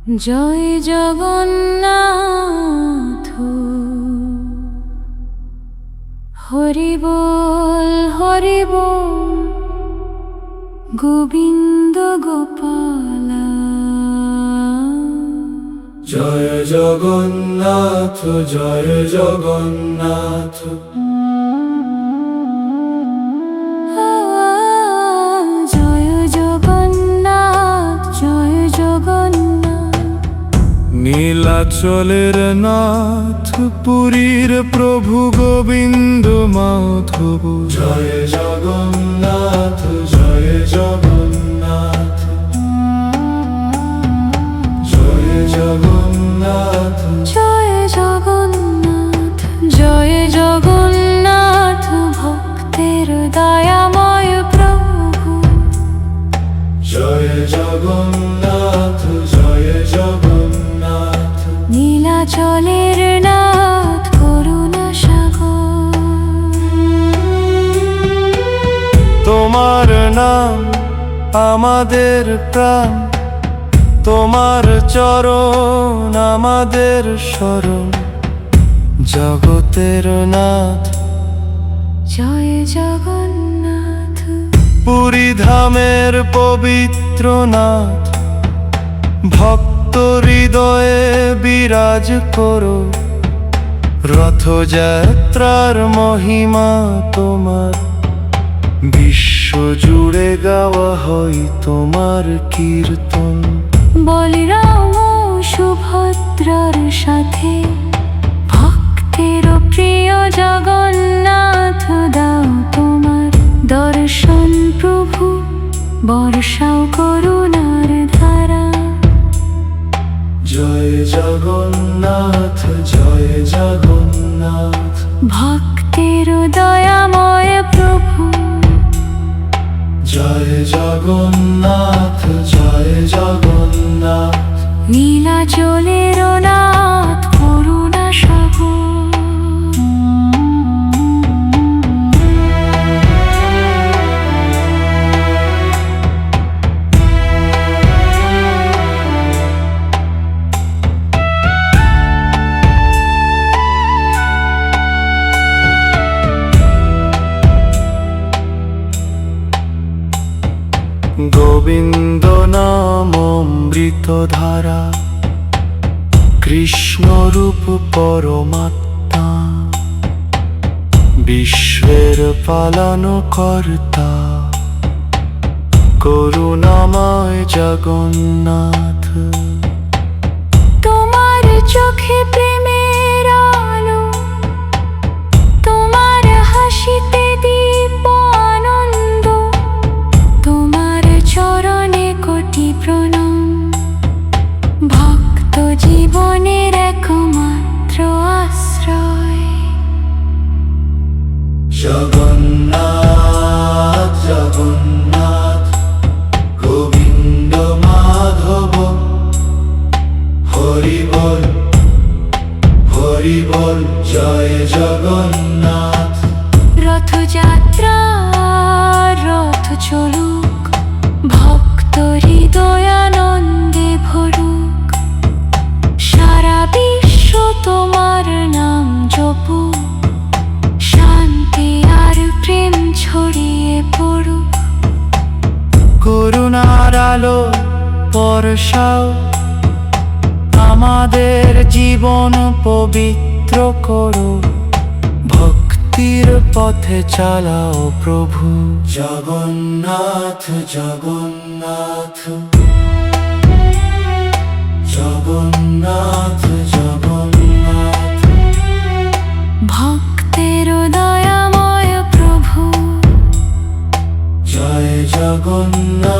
জয় জগন্নাথ, হরি বল হরি বল, গোবিন্দ গোপাল। জয় জগন্নাথ জয় জগন্নাথ। জয় জগন্নাথ জয় জগন্নাথ। নীলাচলের নাথ পুরীর প্রভু গোবিন্দ মাধব। জয় জগন্নাথ জয় জগন্নাথ। জয় জগন্নাথ জয় জগন্নাথ জয় জগন্নাথ, ভক্তের দয়াময় প্রভু। জয় জগন্নাথ জয় জগন্নাথ। নীলাচলের নাথ করুণা সাগর। তোমার নাম আমাদের প্রাণ, তোমার চরণ আমাদের শরণ। জগতের নাথ জয় জগন্নাথ। পুরী ধামের পবিত্র নাথ, ভক্ত হৃদয়ে বিরাজ করো। রথযাত্রার মহিমা তোমার, বিশ্ব জুড়ে গাওয়া হয় তোমার কীর্তন। বলরাম ও সুভদ্রার সাথে, ভক্তের প্রিয় জগন্নাথ দাও তোমার দর্শন প্রভু। বর্ষাও করুণার ধারা। জয় জগন্নাথ জয় জগন্নাথ। ভক্তের দয়াময় প্রভু। জয় জগন্নাথ জয় জগন্নাথ। নীলাচলের নাথ করুণা সাগর। গোবিন্দ নাম অমৃত ধারা, কৃষ্ণ রূপ পরমাত্মা। বিশ্বের পালন কর্তা, করুণাময় জগন্নাথ। তোমার চোখে প্রেমের আলো, তোমার হাসিতে দীপ আনন্দ। তোমার চরণে কোটি প্রণাম, ভক্ত জীবনের একমাত্র আশ্রয়। জগন্নাথ জগন্নাথ গোবিন্দ মাধব। হরি বল হরি বল, জয় জগন্নাথ। রথযাত্রা রথ চলুক, ভক্ত হৃদয় আনন্দে ভরুক। সারা বিশ্ব তোমার নাম জপুক, শান্তি আর প্রেম ছড়িয়ে পড়ুক। করুণার আলো বর্ষাও, আমাদের জীবন পবিত্র করো। ভক্তির পথে চালাও প্রভু। জগন্নাথ জগন্নাথ জগন্নাথ জগন্নাথ। ভক্তের দয়াময় প্রভু। জয় জগন্নাথ